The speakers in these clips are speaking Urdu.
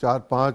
4-5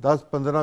10, 15,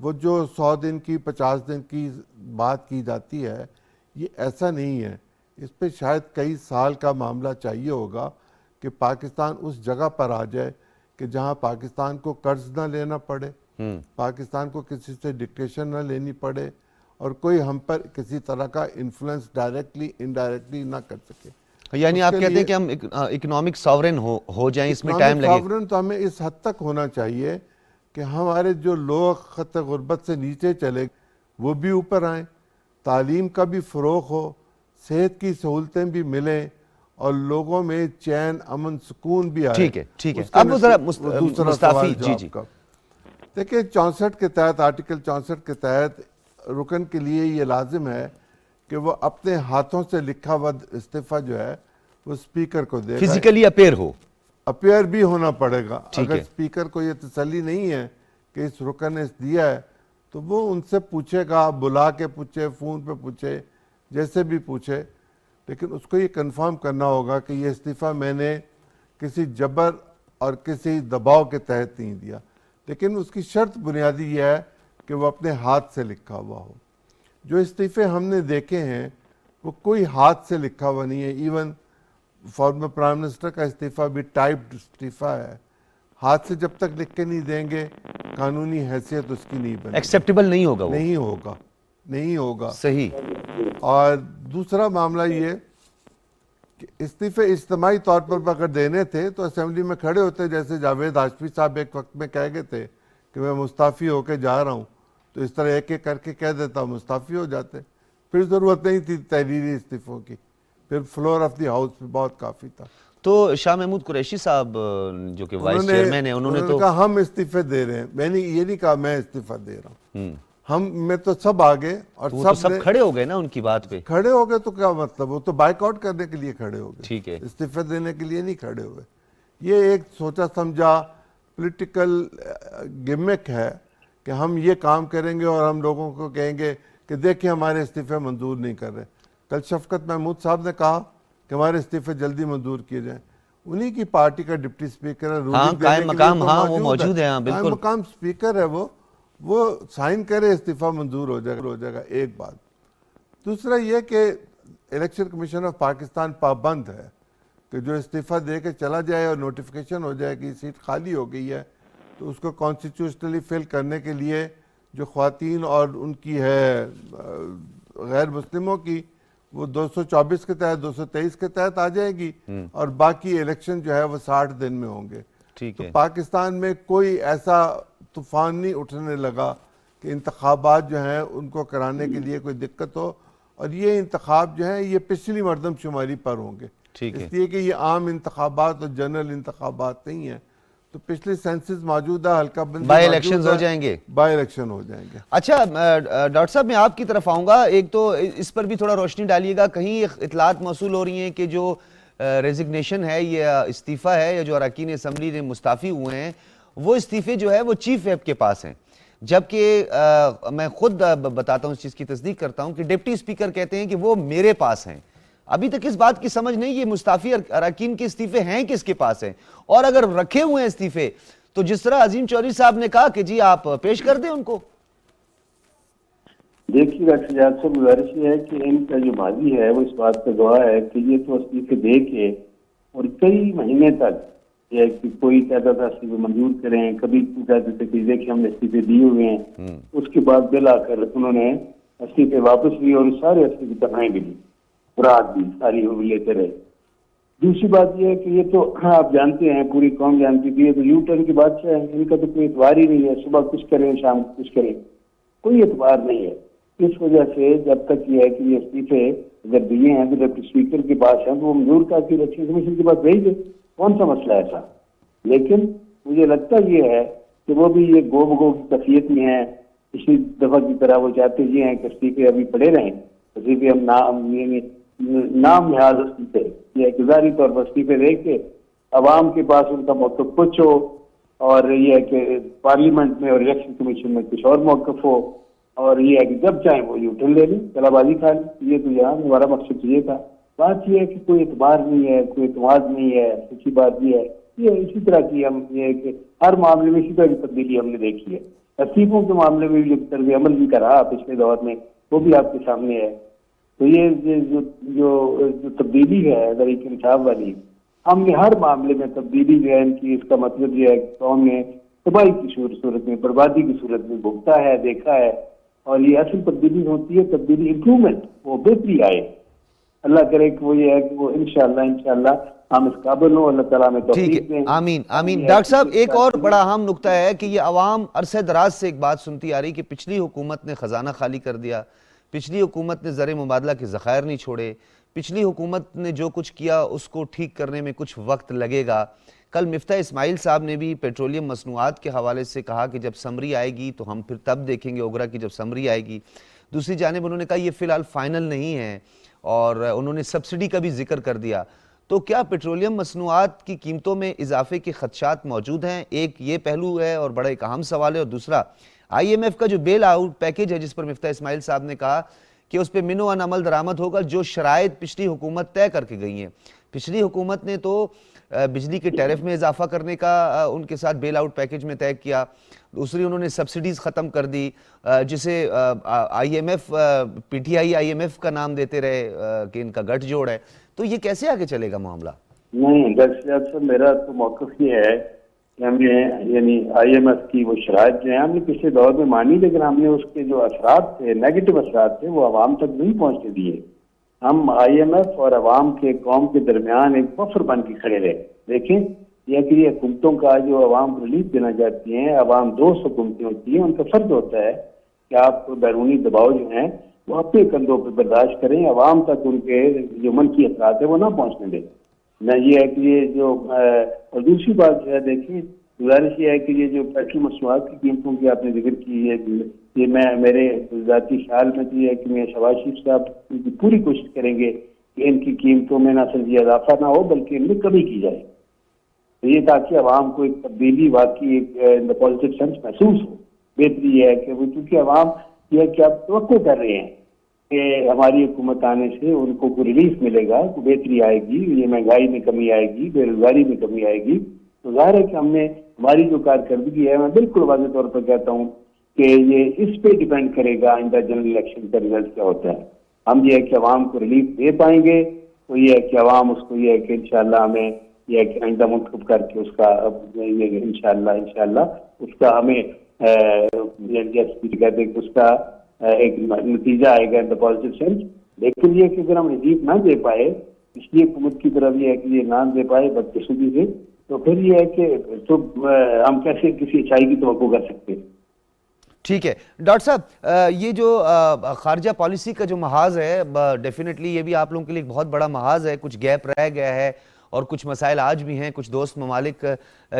وہ جو 100 دن کی 50 دن کی بات کی جاتی ہے یہ ایسا نہیں ہے. اس پہ شاید کئی سال کا معاملہ چاہیے ہوگا کہ پاکستان اس جگہ پر آ جائے کہ جہاں پاکستان کو قرض نہ لینا پڑے, پاکستان کو کسی سے ڈکٹیشن نہ لینی پڑے, اور کوئی ہم پر کسی طرح کا انفلوئنس ڈائریکٹلی انڈائریکٹلی نہ کر سکے. یعنی آپ کہتے ہیں کہ ہم اکنامک ساورن ہو جائیں, اس میں ٹائم لگے. ساورن تو ہمیں اس حد تک ہونا چاہیے کہ ہمارے جو لوگ خط غربت سے نیچے چلے وہ بھی اوپر آئیں, تعلیم کا بھی فروغ ہو, صحت کی سہولتیں بھی ملیں, اور لوگوں میں چین امن سکون بھی آئے. ٹھیک ہے ٹھیک ہے. اب وہ ذرا مصطفی جی جی دیکھیں 64 کے تحت آرٹیکل 64 کے تحت رکن کے لیے یہ لازم ہے کہ وہ اپنے ہاتھوں سے لکھا ہوا استعفیٰ جو ہے وہ اسپیکر کو دے گا. فزیکلی اپیئر ہو, اپیئر بھی ہونا پڑے گا. ٹھیک اگر ہے. اسپیکر کو یہ تسلی نہیں ہے کہ اس رکن نے دیا ہے تو وہ ان سے پوچھے گا, بلا کے پوچھے, فون پہ پوچھے, جیسے بھی پوچھے, لیکن اس کو یہ کنفرم کرنا ہوگا کہ یہ استعفیٰ میں نے کسی جبر اور کسی دباؤ کے تحت نہیں دیا. لیکن اس کی شرط بنیادی یہ ہے کہ وہ اپنے ہاتھ سے لکھا ہوا ہو. جو استعفے ہم نے دیکھے ہیں وہ کوئی ہاتھ سے لکھا ہوا نہیں ہے. ایون فارمر پرائم منسٹر کا استعفیٰ بھی ٹائپڈ استعفیٰ ہے. ہاتھ سے جب تک لکھ کے نہیں دیں گے قانونی حیثیت اس کی نہیں بنے, ایکسیپٹیبل نہیں ہوگا, وہ نہیں ہوگا. صحیح. اور دوسرا معاملہ یہ کہ استعفے اجتماعی طور پر اگر دینے تھے تو اسمبلی میں کھڑے ہوتے, جیسے جاوید ہاشمی صاحب ایک وقت میں کہہ گئے تھے کہ میں مستعفی ہو کے جا رہا ہوں, تو اس طرح ایک ایک کر کے کہہ دیتا مستعفی ہو جاتے, پھر ضرورت نہیں تھی تحریری استعفوں کی, پھر فلور آف دی ہاؤس پہ بہت کافی تھا. تو شاہ محمود قریشی صاحب جو کہ وائس چیئرمین ہیں, انہوں نے تو کہا ہم استعفے دے رہے ہیں. میں نے یہ نہیں کہا میں استعفیٰ دے رہا ہوں, میں تو سب آگے, اور سب کھڑے ہو گئے نا ان کی بات پہ. کھڑے ہو گئے تو کیا مطلب, وہ تو بائک آؤٹ کرنے کے لیے کھڑے ہو گئے, ٹھیک ہے, استعفے دینے کے لیے نہیں کھڑے ہوئے. یہ ایک سوچا سمجھا پولیٹیکل گمک ہے کہ ہم یہ کام کریں گے اور ہم لوگوں کو کہیں گے کہ دیکھیں ہمارے استعفے منظور نہیں کر رہے. کل شفقت محمود صاحب نے کہا کہ ہمارے استعفے جلدی منظور کیے جائیں. انہی کی پارٹی کا ڈپٹی اسپیکر ہے, قائم مقام, ہاں وہ موجود ہے, ہاں بالکل قائم مقام اسپیکر ہے, وہ سائن کرے استعفیٰ منظور ہو جائے گا. ایک بات. دوسرا یہ کہ الیکشن کمیشن آف پاکستان پابند ہے کہ جو استعفیٰ دے کے چلا جائے اور نوٹیفیکیشن ہو جائے کہ سیٹ خالی ہو گئی ہے تو اس کو کانسٹیٹیوشنلی فل کرنے کے لیے جو خواتین اور ان کی ہے غیر مسلموں کی, وہ 224 کے تحت 223 کے تحت آ جائے گی, اور باقی الیکشن جو ہے وہ 60 دن میں ہوں گے. ٹھیک ہے. پاکستان میں کوئی ایسا طوفان نہیں اٹھنے لگا کہ انتخابات جو ہیں ان کو کرانے کے لیے کوئی دقت ہو, اور یہ انتخاب جو ہیں یہ پچھلی مردم شماری پر ہوں گے, اس لیے کہ یہ عام انتخابات اور جنرل انتخابات نہیں ہیں. تو پچھلے سینسز موجود ہے, حلقہ بندی بائی الیکشنز ہو جائیں گے, بائی الیکشن ہو جائیں گے. اچھا ڈاکٹر صاحب میں آپ کی طرف آؤں گا, ایک تو اس پر بھی تھوڑا روشنی ڈالیے گا. کہیں اطلاعات موصول ہو رہی ہیں کہ جو ریزگنیشن ہے یا استعفیٰ ہے, یا جو اراکین اسمبلی نے مستعفی ہوئے ہیں, وہ استعفے جو ہے وہ چیف ویپ کے پاس ہیں, جبکہ میں خود بتاتا ہوں, اس چیز کی تصدیق کرتا ہوں کہ ڈپٹی اسپیکر کہتے ہیں کہ وہ میرے پاس ہیں. ابھی تک اس بات کی سمجھ نہیں یہ مستعفی اراکین کے استعفے ہیں کس کے پاس ہیں, اور اگر رکھے ہوئے ہیں استعفے تو جس طرح عظیم چودھری صاحب نے کہا کہ جی آپ پیش کر دیں ان کو. دیکھیے ڈاکٹر سجاد صاحب, گزارش یہ ہے کہ ان کا جو ماضی ہے وہ اس بات کا گواہ ہے کہ یہ تو استعفے دے کے اور کئی مہینے تک یہ کہ کوئی کہتا تھا استعفے منظور کریں, کبھی کہتے تھے کہ دیکھیں ہم نے استعفے دیے ہوئے ہیں, اس کے بعد بل آ کر انہوں نے استعفے واپس لیے اور سارے استعفے تنہائی بھی لی, رات بھی ساری وہ لیتے رہے. دوسری بات یہ ہے کہ یہ تو آپ جانتے ہیں, پوری قوم جانتی تھی, یہ تو یو ٹرن کے بادشاہ ہیں, ان کا تو کوئی اعتبار ہی نہیں ہے, صبح کچھ کریں شام کچھ کریں, کوئی اعتبار نہیں ہے. اس وجہ سے جب تک یہ ہے کہ یہ استعفے اگر دیے ہیں تو ڈپٹی اسپیکر کے پاس ہیں تو وہ منظور کر کے الیکشن کمیشن کے پاس بھیج دے, کون سا مسئلہ ہے ایسا. لیکن مجھے لگتا یہ ہے کہ وہ بھی یہ گو بگو کی کیفیت میں ہے. اسی دفعہ کی طرح وہ چاہتے یہ ہیں کہ استعفے ابھی پڑے رہیں, استعفے ہم نام لحاظ استعفے یہ اقتداری طور پر استعفے دے کے عوام کے پاس ان کا موقف کچھ ہو, اور یہ ہے کہ پارلیمنٹ میں اور الیکشن کمیشن میں کچھ اور موقف ہو, اور یہ ہے کہ جب چاہیں وہ یو ٹرن لے لیں, کلا بازی کھا لیں. یہ تو یہاں ہمارا مقصد یہ تھا. بات یہ ہے کہ کوئی اعتبار نہیں ہے, کوئی اعتماد نہیں ہے. سچی بات یہ ہے, یہ اسی طرح کی ہم یہ کہ ہر معاملے میں اسی طرح کی تبدیلی ہم نے دیکھی ہے. ترتیبوں کے معاملے میں بھی جو طرز عمل بھی کرا پچھلے دور میں وہ بھی آپ کے سامنے ہے. تو یہ جو تبدیلی ہے طریق انصاف والی، ہم نے ہر معاملے میں تبدیلی جو ہے ان کی، اس کا مطلب یہ ہے کہ قوم نے تباہی کی صورت میں، بربادی کی صورت میں بھگتا ہے، دیکھا ہے. اور یہ اصل تبدیلی ہوتی ہے، تبدیلی امپرومنٹ، وہ بہتری آئے. اللہ کرے کہ وہ یہ ہے کہ وہ انشاءاللہ ہم اس قابل ہوں، اللہ تعالیٰ میں ٹھیک توفیق ہے، دیں. آمین آمین. ڈاکٹر صاحب ایک اور بڑا اہم نکتہ ہے کہ یہ عوام عرصہ دراز سے ایک بات سنتی آ رہی کہ پچھلی حکومت نے خزانہ خالی کر دیا، پچھلی حکومت نے زر مبادلہ کے ذخائر نہیں چھوڑے، پچھلی حکومت نے جو کچھ کیا اس کو ٹھیک کرنے میں کچھ وقت لگے گا. کل مفتاح اسماعیل صاحب نے بھی پیٹرولیم مصنوعات کے حوالے سے کہا کہ جب سمری آئے گی تو ہم پھر تب دیکھیں گے اوگرا کی جب سمری آئے گی. دوسری جانب انہوں نے کہا یہ فی الحال فائنل نہیں ہے، اور انہوں نے سبسڈی کا بھی ذکر کر دیا. تو کیا پیٹرولیم مصنوعات کی قیمتوں میں اضافے کے خدشات موجود ہیں؟ ایک یہ پہلو ہے اور بڑا ایک اہم سوال ہے. اور دوسرا آئی ایم ایف کا جو بیل آؤٹ پیکیج ہے جس پر مفتاح اسماعیل صاحب نے کہا کہ اس پہ منو ان عمل درآمد ہوگا، جو شرائط پچھلی حکومت طے کر کے گئی ہیں. پچھلی حکومت نے تو بجلی کے ٹیرف میں اضافہ کرنے کا ان کے ساتھ بیل آؤٹ پیکیج میں طے کیا. دوسری انہوں نے سبسڈیز ختم کر دی، جسے I M F P T I I M F کا نام دیتے رہے کہ ان کا گٹھ جوڑ ہے. تو یہ کیسے آگے چلے گا معاملہ؟ نہیں ڈاکٹر صاحب، میرا تو موقف یہ ہے کہ ہم نے یعنی آئی ایم ایف کی وہ شرائط جو ہیں ہم نے پچھلے دور میں مانی، لیکن ہم نے اس کے جو اثرات تھے، نیگیٹو اثرات تھے، وہ عوام تک نہیں پہنچنے دیے. ہم آئی ایم ایف اور عوام کے، قوم کے درمیان ایک بفر بن کے کھڑے رہے. دیکھیں یہ کہ یہ حکومتوں کا جو عوام کو ریلیف دینا چاہتی ہیں، عوام دوست حکومتیں ہوتی ہیں، ان کا فرض ہوتا ہے کہ آپ کو بیرونی دباؤ جو ہیں وہ اپنے کندھوں پہ برداشت کریں، عوام تک ان کے جو منفی اثرات ہیں وہ نہ پہنچنے دیں. نہ یہ ہے کہ یہ جو اور دوسری بات جو ہے، دیکھیں گزارش یہ ہے کہ یہ جو پیٹرول مصنوعات کی قیمتوں کی آپ نے ذکر کی ہے، یہ میں میرے ذاتی خیال میں تو یہ ہے کہ میں شہباز شریف صاحب ان کی پوری کوشش کریں گے کہ ان کی قیمتوں میں نہ صرف یہ اضافہ نہ ہو بلکہ ان میں کمی کی جائے. تو یہ تاکہ عوام کو ایک تبدیلی واقعی ایک پازیٹیو سینس محسوس ہو. بہتری یہ ہے کہ وہ چونکہ عوام یہ ہے کہ آپ توقع کر رہے ہیں کہ ہماری حکومت آنے سے ان کو کوئی ریلیف ملے گا، کوئی بہتری آئے گی، یہ مہنگائی میں کمی آئے گی، بے روزگاری میں کمی آئے گی. تو ظاہر ہے کہ ہم نے ہماری جو کارکردگی ہے، میں بالکل واضح طور پر کہتا ہوں کہ یہ اس پہ ڈیپینڈ کرے گا آئندہ جنرل الیکشن کا رزلٹ کیا ہوتا ہے. ہم یہ ہے کہ عوام کو ریلیف دے پائیں گے تو یہ ہے کہ عوام اس کو یہ ہے کہ انشاءاللہ ہمیں یہ ہے کہ آئندہ منتخب کر کے اس کا انشاءاللہ اس کا ہمیں جیسے کہتے ہیں کہ اس کا ایک نتیجہ آئے گا ان دا پازیٹیو سینس. لیکن یہ کہ اگر ہم ریلیف نہ دے پائے، پچھلی حکومت کی طرف یہ ہے کہ یہ نہ دے پائے بدقسمتی سے، تو پھر یہ ہے کہ تو ہم کیسے کسی اچھائی کی توقع کر سکتے ہیں. ٹھیک ہے ڈاکٹر صاحب، یہ جو خارجہ پالیسی کا جو محاذ ہے، ڈیفینیٹلی یہ بھی آپ لوگوں کے لیے ایک بہت بڑا محاذ ہے. کچھ گیپ رہ گیا ہے اور کچھ مسائل آج بھی ہیں، کچھ دوست ممالک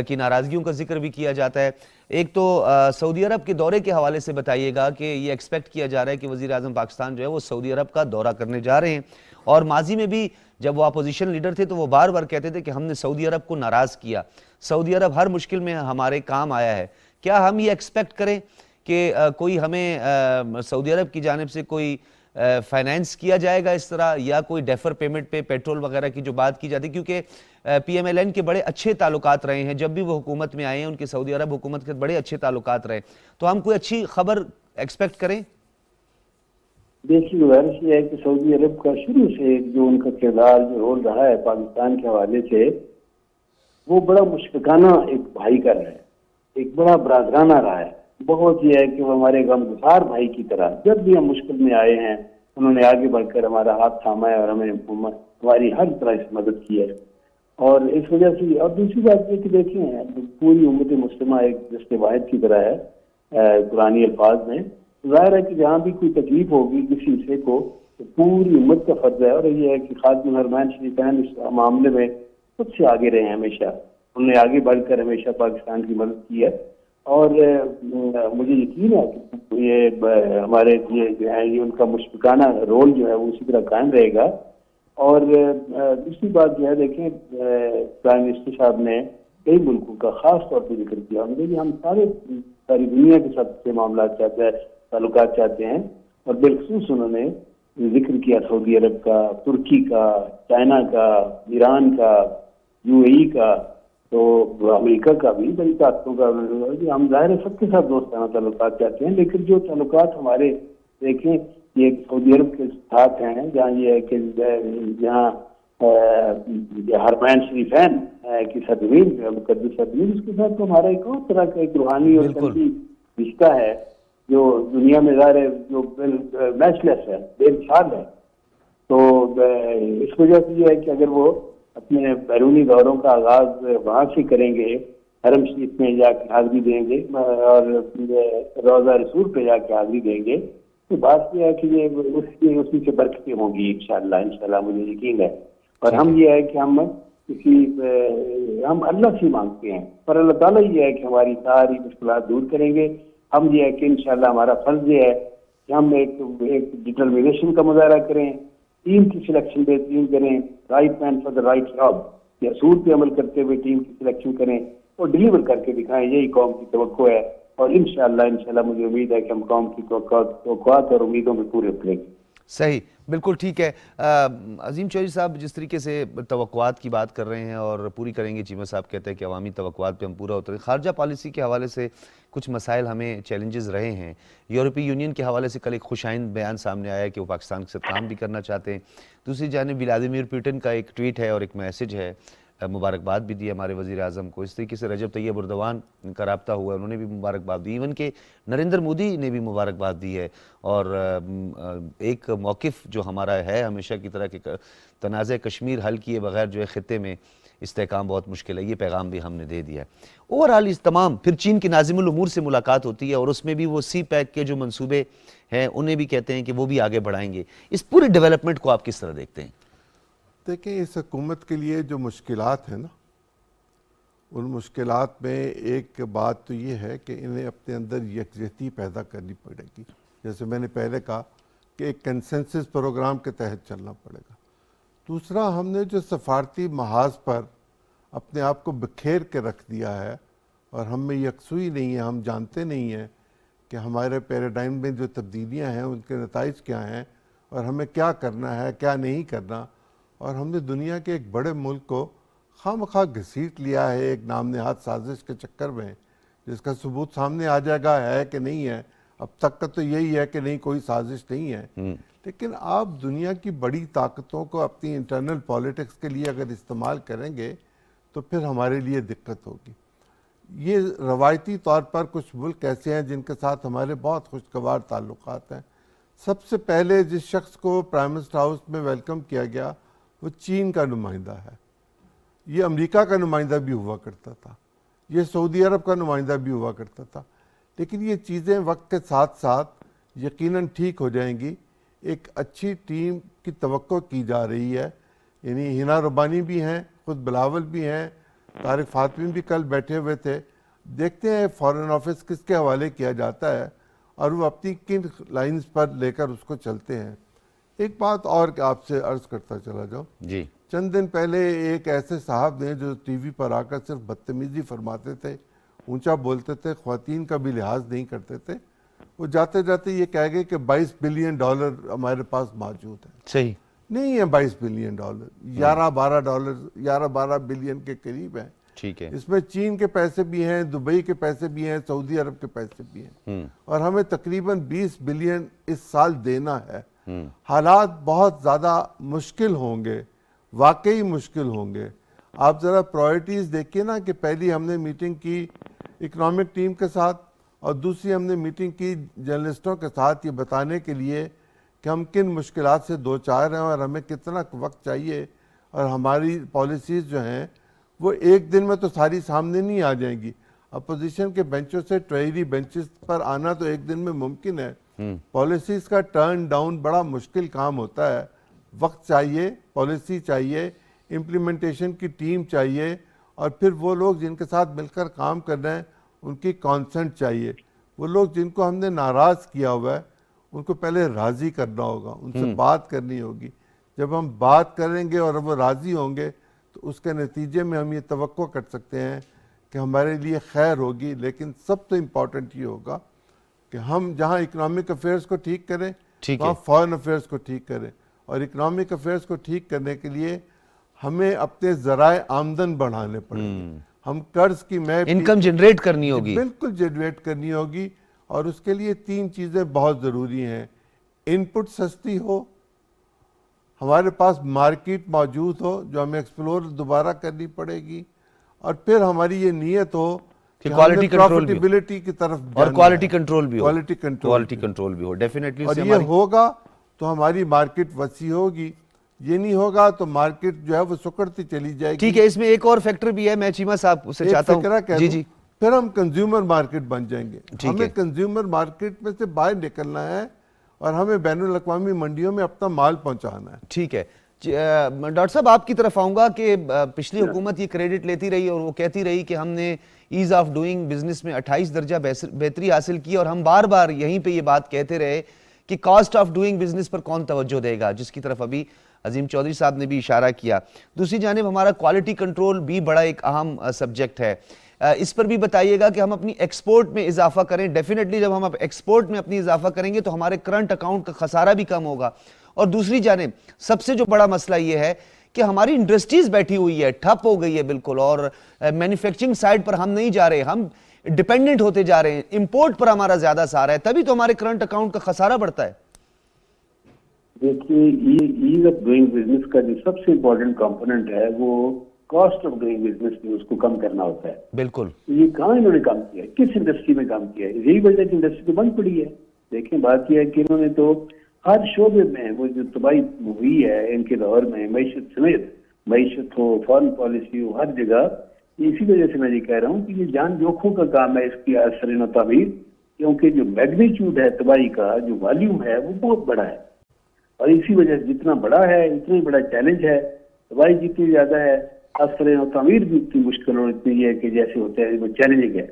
کی ناراضگیوں کا ذکر بھی کیا جاتا ہے. ایک تو سعودی عرب کے دورے کے حوالے سے بتائیے گا کہ یہ ایکسپیکٹ کیا جا رہا ہے کہ وزیر اعظم پاکستان جو ہے وہ سعودی عرب کا دورہ کرنے جا رہے ہیں، اور ماضی میں بھی جب وہ اپوزیشن لیڈر تھے تو وہ بار بار کہتے تھے کہ ہم نے سعودی عرب کو ناراض کیا، سعودی عرب ہر مشکل میں ہمارے کام آیا ہے. کیا ہم یہ ایکسپیکٹ کریں کہ کوئی ہمیں سعودی عرب کی جانب سے کوئی فائنینس کیا جائے گا اس طرح، یا کوئی ڈیفر پیمنٹ پہ پیٹرول وغیرہ کی جو بات کی جاتی ہے؟ کیونکہ پی ایم ایل این کے بڑے اچھے تعلقات رہے ہیں، جب بھی وہ حکومت میں آئے ہیں ان کے سعودی عرب حکومت کے بڑے اچھے تعلقات رہے، تو ہم کوئی اچھی خبر ایکسپیکٹ کریں؟ دیکھیے گزارش یہ ہے کہ سعودی عرب کا شروع سے جو ان کا کردار جو رول رہا ہے پاکستان کے حوالے سے، وہ بڑا مشفقانہ ایک بھائی کا رہا ہے، ایک بڑا برادرانہ رہا ہے. بہت یہ ہے کہ وہ ہمارے غمگسار بھائی کی طرح جب بھی ہم مشکل میں آئے ہیں انہوں نے آگے بڑھ کر ہمارا ہاتھ تھاما ہے اور ہمیں ہماری ہر طرح سے مدد کی ہے. اور اس وجہ سے اور دوسری بات یہ کہ دیکھیں پوری امت مسلمہ ایک جس واحد کی طرح ہے قرآنی الفاظ میں. ظاہر ہے کہ جہاں بھی کوئی تکلیف ہوگی کسی حصے کو تو پوری امت کا فرض ہے، اور یہ ہے کہ خادم الحرمین شریفین اس معاملے میں سب سے آگے رہے ہیں. ہمیشہ انہوں نے آگے بڑھ کر ہمیشہ پاکستان کی مدد کی ہے، اور مجھے یقین ہے کہ یہ ہمارے یہ جو ہے یہ ان کا مشفقانہ رول جو ہے وہ اسی طرح قائم رہے گا. اور دوسری بات جو ہے دیکھیں پرائم منسٹر صاحب نے کئی ملکوں کا خاص طور پہ ذکر کیا. ہم ساری دنیا کے ساتھ سے معاملات چاہتے ہیں، تعلقات چاہتے ہیں، اور بالخصوص انہوں نے ذکر کیا سعودی عرب کا، ترکی کا، چائنا کا، ایران کا، یو اے ای کا. تو امریکہ کا بھی بڑی طاقتوں کا ہم ظاہر ہے سب کے ساتھ دوستانہ تعلقات چاہتے ہیں، لیکن جو تعلقات ہمارے دیکھیں یہ سعودی عرب کے ساتھ ہیں، جہاں یہ ہے کہ جہاں حرمین شریفین کی سرزمین جو ہے مقدس سرزمین، اس کے ساتھ تو ہمارا ایک اور طرح کا ایک روحانی اور قلبی رشتہ ہے جو دنیا میں ظاہر ہے جو میچ لیس ہے، بے مثال ہے۔ تو اس وجہ سے یہ ہے کہ اگر وہ اپنے بیرونی دوروں کا آغاز وہاں سے کریں گے، حرم شریف میں جا کے حاضری دیں گے اور روضہ رسول پہ جا کے حاضری دیں گے، تو بات یہ ہے کہ یہ اسی سے برکتیں ہوں گی انشاءاللہ مجھے یقین ہے۔ اور ہم یہ ہے کہ ہم اللہ سے مانگتے ہیں، اور اللہ تعالیٰ یہ ہے کہ ہماری ساری مشکلات دور کریں گے۔ ہم یہ ہے کہ انشاءاللہ ہمارا فرض یہ ہے کہ ہم ایک ڈٹرمنیشن کا مظاہرہ کریں، ٹیم کی سلیکشن بہترین کریں، right man for the right job, یہ اصول پہ عمل کرتے ہوئے ٹیم کی سلیکشن کریں اور ڈلیور کر کے دکھائیں، یہی قوم کی توقع ہے۔ اور انشاءاللہ مجھے امید ہے کہ ہم قوم کی توقعات اور امیدوں میں پورے اتریں گے۔ صحیح، بالکل ٹھیک ہے۔ عظیم چودھری صاحب جس طریقے سے توقعات کی بات کر رہے ہیں اور پوری کریں گے، چیمہ صاحب کہتے ہیں کہ عوامی توقعات پہ ہم پورا اتریں۔ خارجہ پالیسی کے حوالے سے کچھ مسائل ہمیں چیلنجز رہے ہیں۔ یورپی یونین کے حوالے سے کل ایک خوش آئند بیان سامنے آیا کہ وہ پاکستان کے ساتھ کام بھی کرنا چاہتے ہیں۔ دوسری جانب ولادیمیر پوٹن کا ایک ٹویٹ ہے اور ایک میسج ہے، مبارکباد بھی دی ہمارے وزیر اعظم کو۔ اس طریقے سے رجب طیب اردوان کا رابطہ ہوا ہے، انہوں نے بھی مبارکباد دی، ایون کہ نریندر مودی نے بھی مبارکباد دی ہے۔ اور ایک موقف جو ہمارا ہے ہمیشہ کی طرح کہ تنازع کشمیر حل کیے بغیر جو ہے خطے میں استحکام بہت مشکل ہے، یہ پیغام بھی ہم نے دے دیا ہے۔ اوورآل اس تمام پھر چین کے ناظم الامور سے ملاقات ہوتی ہے اور اس میں بھی وہ سی پیک کے جو منصوبے ہیں انہیں بھی کہتے ہیں کہ وہ بھی آگے بڑھائیں گے۔ اس پورے ڈیولپمنٹ کو آپ کس طرح دیکھتے ہیں؟ دیکھیں، اس حکومت کے لیے جو مشکلات ہیں نا، ان مشکلات میں ایک بات تو یہ ہے کہ انہیں اپنے اندر یکجہتی پیدا کرنی پڑے گی۔ جیسے میں نے پہلے کہا کہ ایک کنسنسس پروگرام کے تحت چلنا پڑے گا۔ دوسرا، ہم نے جو سفارتی محاذ پر اپنے آپ کو بکھیر کے رکھ دیا ہے اور ہم میں یکسوئی نہیں ہے، ہم جانتے نہیں ہیں کہ ہمارے پیراڈائم میں جو تبدیلیاں ہیں ان کے نتائج کیا ہیں اور ہمیں کیا کرنا ہے کیا نہیں کرنا، اور ہم نے دنیا کے ایک بڑے ملک کو خواہ مخواہ گھسیٹ لیا ہے ایک نام نہاد سازش کے چکر میں، جس کا ثبوت سامنے آ جائے گا ہے کہ نہیں ہے۔ اب تک کا تو یہی ہے کہ نہیں، کوئی سازش نہیں ہے۔ لیکن آپ دنیا کی بڑی طاقتوں کو اپنی انٹرنل پالیٹکس کے لیے اگر استعمال کریں گے تو پھر ہمارے لیے دقت ہوگی۔ یہ روایتی طور پر کچھ ملک ایسے ہیں جن کے ساتھ ہمارے بہت خوشگوار تعلقات ہیں۔ سب سے پہلے جس شخص کو پرائم منسٹر ہاؤس میں ویلکم کیا گیا وہ چین کا نمائندہ ہے، یہ امریکہ کا نمائندہ بھی ہوا کرتا تھا، یہ سعودی عرب کا نمائندہ بھی ہوا کرتا تھا۔ لیکن یہ چیزیں وقت کے ساتھ ساتھ یقیناً ٹھیک ہو جائیں گی۔ ایک اچھی ٹیم کی توقع کی جا رہی ہے، یعنی ہنا ربانی بھی ہیں، خود بلاول بھی ہیں، طارق فاطمی بھی کل بیٹھے ہوئے تھے۔ دیکھتے ہیں فارن آفس کس کے حوالے کیا جاتا ہے اور وہ اپنی کن لائنز پر لے کر اس کو چلتے ہیں۔ ایک بات اور کہ آپ سے عرض کرتا چلا جاؤں، جی، چند دن پہلے ایک ایسے صاحب نے جو ٹی وی پر آ کر صرف بدتمیزی فرماتے تھے، اونچا بولتے تھے، خواتین کا بھی لحاظ نہیں کرتے تھے، وہ جاتے جاتے یہ کہہ گئے کہ 22 بلین ڈالر ہمارے پاس موجود ہیں۔ صحیح نہیں ہے 22 بلین ڈالر، 11-12 بلین کے قریب ہیں۔ ٹھیک ہے، اس میں چین کے پیسے بھی ہیں، دبئی کے پیسے بھی ہیں، سعودی عرب کے پیسے بھی ہیں، اور ہمیں تقریباً 20 بلین اس سال دینا ہے۔ حالات بہت زیادہ مشکل ہوں گے، واقعی مشکل ہوں گے۔ آپ ذرا پرائرٹیز دیکھیے نا کہ پہلی ہم نے میٹنگ کی اکنامک ٹیم کے ساتھ اور دوسری ہم نے میٹنگ کی جرنلسٹوں کے ساتھ، یہ بتانے کے لیے کہ ہم کن مشکلات سے دو چار ہیں اور ہمیں کتنا وقت چاہیے، اور ہماری پالیسیز جو ہیں وہ ایک دن میں تو ساری سامنے نہیں آ جائیں گی۔ اپوزیشن کے بینچوں سے ٹریجری بینچز پر آنا تو ایک دن میں ممکن ہے، پالیسیز کا ٹرن ڈاؤن بڑا مشکل کام ہوتا ہے۔ وقت چاہیے، پالیسی چاہیے، امپلیمنٹیشن کی ٹیم چاہیے، اور پھر وہ لوگ جن کے ساتھ مل کر کام کر رہے ہیں ان کی کانسنٹ چاہیے۔ وہ لوگ جن کو ہم نے ناراض کیا ہوا ہے ان کو پہلے راضی کرنا ہوگا، ان سے بات کرنی ہوگی۔ جب ہم بات کریں گے اور وہ راضی ہوں گے تو اس کے نتیجے میں ہم یہ توقع کر سکتے ہیں کہ ہمارے لیے خیر ہوگی۔ لیکن سب سے امپورٹنٹ یہ ہوگا کہ ہم جہاں اکنامک افیئرس کو ٹھیک کریں وہاں فارن افیئرس کو ٹھیک کریں، اور اکنامک افیئرس کو ٹھیک کرنے کے لیے ہمیں اپنے ذرائع آمدن بڑھانے پڑیں گے۔ ہم قرض کی میپ انکم جنریٹ کرنی ہوگی. بالکل جنریٹ کرنی ہوگی, اور اس کے لیے 3 چیزیں بہت ضروری ہیں. ان پٹ سستی ہو, ہمارے پاس مارکیٹ موجود ہو جو ہمیں ایکسپلور دوبارہ کرنی پڑے گی, اور پھر ہماری یہ نیت ہو کہ کوالٹی کنٹرول بھی ہو, پروفیٹیبلٹی کی طرف اور کوالٹی کنٹرول بھی ہو, کوالٹی کنٹرول بھی ہو. ڈیفینیٹلی اور یہ ہوگا تو ہماری مارکیٹ وسیع ہوگی. یہ نہیں ہوگا تو مارکیٹ جو ہے وہ سکڑتی چلی جائے گی. ٹھیک ہے, اس میں ایک اور فیکٹر بھی ہے, میں چیمہ صاحب سے چاہتا ہوں. جی پھر ہم کنزیومر مارکیٹ بن جائیں گے. ہمیں کنزیومر مارکیٹ میں سے باہر نکلنا ہے اور ہمیں بین الاقوامی منڈیوں میں اپنا مال پہنچانا ہے. ٹھیک ہے. ڈاکٹر صاحب آپ کی طرف آؤں گا کہ پچھلی حکومت یہ کریڈٹ لیتی رہی اور وہ کہتی رہی کہ ہم نے ایز آف ڈوئنگ بزنس میں 28 درجہ بہتری حاصل کی, اور ہم بار بار یہیں پہ یہ بات کہتے رہے کہ کاسٹ آف ڈوئنگ بزنس پر کون توجہ دے گا, جس کی طرف ابھی عظیم چودھری صاحب نے بھی اشارہ کیا. دوسری جانب ہمارا کوالٹی کنٹرول بھی بڑا ایک اہم سبجیکٹ ہے, اس پر بھی بتائیے گا کہ ہم اپنی ایکسپورٹ میں اضافہ کریں. ڈیفینیٹلی جب ہم ایکسپورٹ میں اپنی اضافہ کریں گے تو ہمارے کرنٹ اکاؤنٹ کا خسارہ بھی کم ہوگا. اور دوسری جانب سب سے جو بڑا مسئلہ یہ ہے کہ ہماری انڈسٹریز بیٹھی ہوئی ہے, ٹھپ ہو گئی ہے بالکل, اور مینوفیکچرنگ سائڈ پر ہم نہیں جا رہے, ہم ڈیپینڈنٹ ہوتے جا رہے ہیں, امپورٹ پر ہمارا زیادہ سہارا ہے, تبھی تو ہمارے کرنٹ اکاؤنٹ کا خسارہ بڑھتا ہے. دیکھیے ایز آف ڈوئنگ بزنس کا جو سب سے امپورٹنٹ کمپوننٹ ہے وہ کاسٹ آف ڈوئنگ بزنس میں اس کو کم کرنا ہوتا ہے. بالکل. یہ کہاں انہوں نے کام کیا ہے, کس انڈسٹری میں کام کیا ہے؟ یہی وجہ کہ انڈسٹری تو بند پڑی ہے. دیکھیں بات یہ ہے کہ انہوں نے تو ہر شعبے میں وہ جو تباہی ہوئی ہے ان کے دور میں, معیشت سمیت, معیشت ہو, فارن پالیسی ہو, ہر جگہ. اسی وجہ سے میں یہ کہہ رہا ہوں کہ یہ جان جوکھوں کا کام ہے اس کی اثر و تعمیر, کیونکہ جو میگنیچیوڈ ہے تباہی کا, جو والیوم ہے وہ بہت بڑا ہے, اور اسی وجہ سے جتنا بڑا ہے اتنا ہی بڑا چیلنج ہے. تباہی جتنی زیادہ ہے اثر و تعمیر بھی اتنی مشکل اور اتنی ہے کہ جیسے ہوتا ہے وہ چیلنجنگ ہے.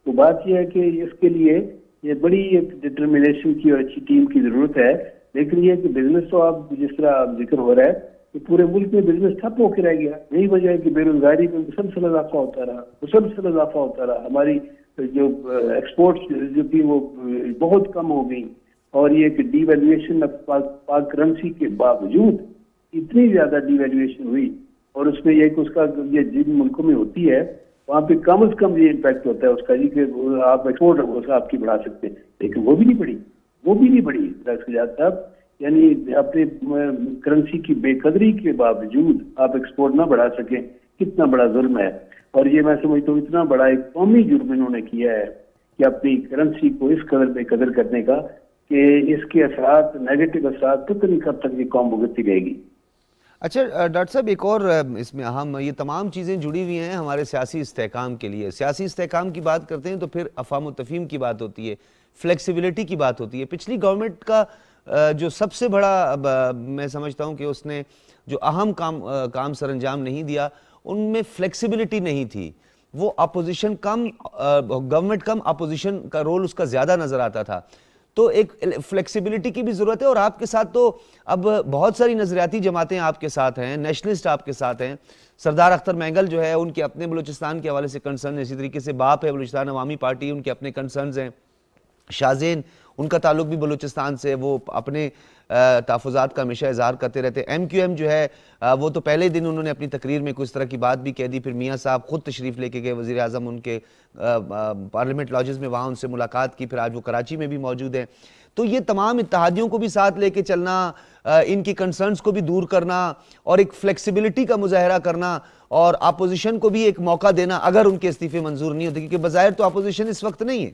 تو بات یہ ہے کہ اس کے لیے یہ بڑی ایک ڈٹرمنیشن کی اور اچھی ٹیم کی ضرورت ہے. لیکن یہ کہ بزنس تو آپ جس طرح ذکر ہو رہا ہے کہ پورے ملک میں بزنس ٹھپ ہو کے رہ گیا. یہی وجہ ہے کہ بے روزگاری میں مسلسل اضافہ ہوتا رہا. ہماری جو ایکسپورٹس جو تھی وہ بہت کم ہو گئی, اور یہ کہ ڈی ویلیویشن پاک کرنسی کے باوجود اتنی زیادہ ڈی ویلیویشن ہوئی, اور اس میں یہ کہ اس کا یہ جن ملکوں میں ہوتی ہے وہاں پہ کم از کم یہ امپیکٹ ہوتا ہے اس کا جی کہ آپ ایکسپورٹ آپ کی بڑھا سکتے ہیں, لیکن وہ بھی نہیں بڑھی صاحب. یعنی اپنے کرنسی کی بے قدری کے باوجود آپ ایکسپورٹ نہ بڑھا سکیں, کتنا بڑا ظلم ہے. اور یہ میں سمجھتا ہوں اتنا بڑا ایک قومی جرم انہوں نے کیا ہے کہ اپنی کرنسی کو اس قدر بے قدر کرنے کا کہ اس کے اثرات, نیگیٹو اثرات پتہ نہیں کب تک یہ قوم بھگتتی رہے گی. اچھا ڈاکٹر صاحب, ایک اور اس میں اہم, یہ تمام چیزیں جڑی ہوئی ہیں ہمارے سیاسی استحکام کے لیے. سیاسی استحکام کی بات کرتے ہیں تو پھر افہام و تفہیم کی بات ہوتی ہے, فلیکسیبلٹی کی بات ہوتی ہے. پچھلی گورنمنٹ کا جو سب سے بڑا میں سمجھتا ہوں کہ اس نے جو اہم کام سر انجام نہیں دیا, ان میں فلیکسیبلٹی نہیں تھی. وہ اپوزیشن کم, گورنمنٹ کم, اپوزیشن کا رول اس کا زیادہ نظر آتا تھا. تو ایک فلیکسیبلٹی کی بھی ضرورت ہے, اور آپ کے ساتھ تو اب بہت ساری نظریاتی جماعتیں آپ کے ساتھ ہیں, نیشنلسٹ آپ کے ساتھ ہیں. سردار اختر مینگل جو ہے ان کے اپنے بلوچستان کے حوالے سے کنسرن, اسی طریقے سے باپ ہے بلوچستان عوامی پارٹی, ان کے اپنے کنسرنز ہیں. شاہ زین, ان کا تعلق بھی بلوچستان سے, وہ اپنے تحفظات کا ہمیشہ اظہار کرتے رہتے. ایم کیو ایم جو ہے وہ تو پہلے دن انہوں نے اپنی تقریر میں کچھ طرح کی بات بھی کہہ دی, پھر میاں صاحب خود تشریف لے کے گئے وزیر اعظم ان کے پارلیمنٹ لاجز میں, وہاں ان سے ملاقات کی, پھر آج وہ کراچی میں بھی موجود ہیں. تو یہ تمام اتحادیوں کو بھی ساتھ لے کے چلنا, ان کی کنسرنز کو بھی دور کرنا, اور ایک فلیکسیبلٹی کا مظاہرہ کرنا, اور اپوزیشن کو بھی ایک موقع دینا اگر ان کے استعفے منظور نہیں ہوتے, کیونکہ بظاہر تو اپوزیشن اس وقت نہیں ہے.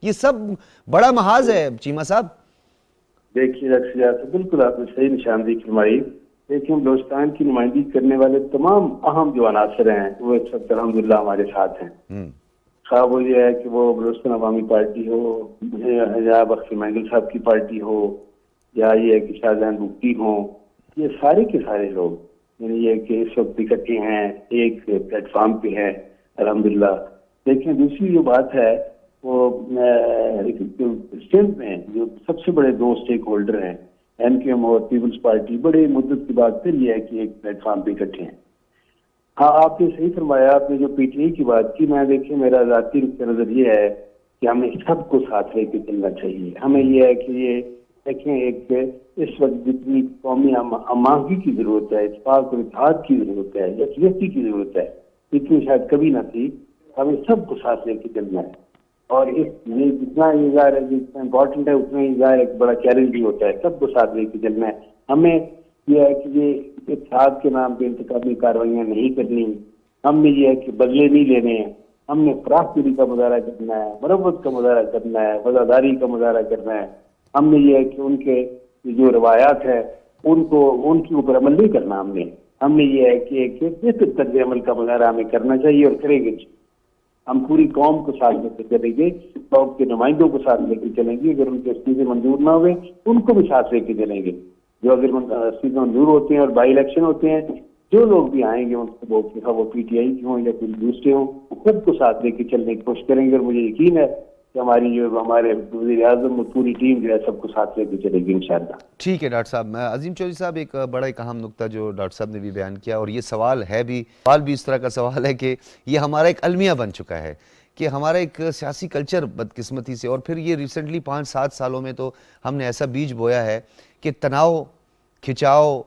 یہ سب بڑا محاذ ہے چیمہ صاحب. دیکھیے بالکل آپ نے صحیح نشاندہی فرمائی. دیکھیں بلوچستان کی نمائندگی کرنے والے تمام اہم جو عناصر ہیں وہ اس وقت الحمدللہ ہمارے ساتھ ہیں. خواہ وہ یہ ہے کہ وہ بلوچستان عوامی پارٹی ہو, جناب اختر مینگل صاحب کی پارٹی ہو, یا یہ ہے کہ شاہ زین بگٹی ہوں, یہ سارے کے سارے لوگ یعنی یہ کہ اس وقت اکٹھے ہیں, ایک پلیٹ فارم پہ ہیں الحمدللہ. دیکھیں دوسری جو بات ہے وہ اسٹیٹ میں جو سب سے بڑے 2 اسٹیک ہولڈر ہیں, ایم کیو ایم اور پیپلز پارٹی, بڑے مدت کے بعد پھر یہ ہے کہ ایک پلیٹ فارم پہ اکٹھے ہیں. ہاں آپ نے صحیح فرمایا, آپ نے جو پی ٹی آئی کی بات کی, میں دیکھیں میرا ذاتی نظر یہ ہے کہ ہمیں سب کو ساتھ لے کے چلنا چاہیے. ہمیں یہ ہے کہ یہ دیکھیں ایک اس وقت جتنی قومی ہماہنگی کی ضرورت ہے, اتفاق اور اتحاد کی ضرورت ہے, یکجہتی کی ضرورت ہے, اتنی شاید کبھی نہ تھی. ہمیں سب کو ساتھ لے کے چلنا ہے, اور اس یہ جتنا یہ ظاہر ہے جتنا امپورٹنٹ ہے اتنا ہی ظاہر ایک بڑا چیلنج بھی ہوتا ہے. سب کو ساتھ لے کے چلنا ہے. ہمیں یہ ہے کہ یہ اتحاد کے نام پہ انتخابی کارروائیاں نہیں کرنی. ہم نے یہ ہے کہ بدلے نہیں لینے ہیں. ہم نے فراخ دلی کا مظاہرہ کرنا ہے, مرمت کا مظاہرہ کرنا ہے, وفاداری کا مظاہرہ کرنا ہے. ہم نے یہ ہے کہ ان کے جو روایات ہے ان کے اوپر عمل نہیں کرنا. ہم نے یہ ہے کہ ایک بہتر طرز عمل کا مظاہرہ ہمیں کرنا چاہیے, اور کریں گے. ہم پوری قوم کو ساتھ لے کے چلیں گے, قوم کے نمائندوں کو ساتھ لے کے چلیں گے. اگر ان کے استعفے منظور نہ ہوئے ان کو بھی ساتھ لے کے چلیں گے. جو اگر استعفے منظور ہوتے ہیں اور بائی الیکشن ہوتے ہیں, جو لوگ بھی آئیں گے ان کو وہ پی ٹی آئی کے ہوں یا کوئی دوسرے ہوں, سب کو ساتھ لے کے چلنے کی کوشش کریں گے. اور مجھے یقین ہے کہ ہمارے وزیر اعظم اور پوری ٹیم جو ہے سب کو ساتھ لے کے چلے گی انشاءاللہ. ٹھیک ہے ڈاکٹر صاحب. عظیم چودھری صاحب, ایک بڑا ایک اہم نقطہ جو ڈاکٹر صاحب نے بھی بیان کیا, اور یہ سوال بھی اس طرح کا سوال ہے کہ یہ ہمارا ایک المیہ بن چکا ہے کہ ہمارا ایک سیاسی کلچر بدقسمتی سے, اور پھر یہ ریسنٹلی 5-7 سالوں میں تو ہم نے ایسا بیج بویا ہے کہ تناؤ, کھچاؤ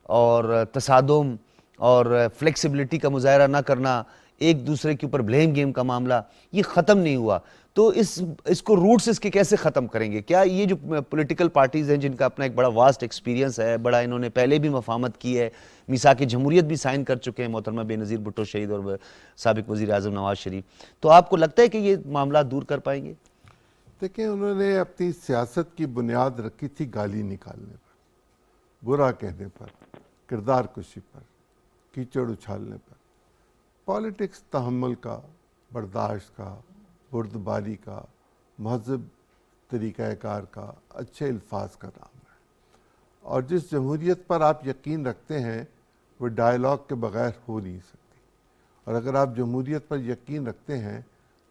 اور تصادم اور فلیکسیبلٹی کا مظاہرہ نہ کرنا, ایک دوسرے کے اوپر بلیم گیم کا معاملہ, یہ ختم نہیں ہوا. تو اس کو روٹس اس کے کیسے ختم کریں گے؟ کیا یہ جو پولیٹیکل پارٹیز ہیں جن کا اپنا ایک بڑا واسٹ ایکسپیرینس ہے, بڑا انہوں نے پہلے بھی مفاہمت کی ہے, میثاق جمہوریت بھی سائن کر چکے ہیں محترمہ بے نظیر بھٹو شہید اور سابق وزیر اعظم نواز شریف, تو آپ کو لگتا ہے کہ یہ معاملات دور کر پائیں گے؟ دیکھیں, انہوں نے اپنی سیاست کی بنیاد رکھی تھی گالی نکالنے پر, برا کہنے پر, کردار کشی پر, کیچڑ اچھالنے پر. پالیٹکس تحمل کا, برداشت کا, بردباری کا, مہذب طریقہ کار کا, اچھے الفاظ کا نام ہے. اور جس جمہوریت پر آپ یقین رکھتے ہیں وہ ڈائیلاگ کے بغیر ہو نہیں سکتی. اور اگر آپ جمہوریت پر یقین رکھتے ہیں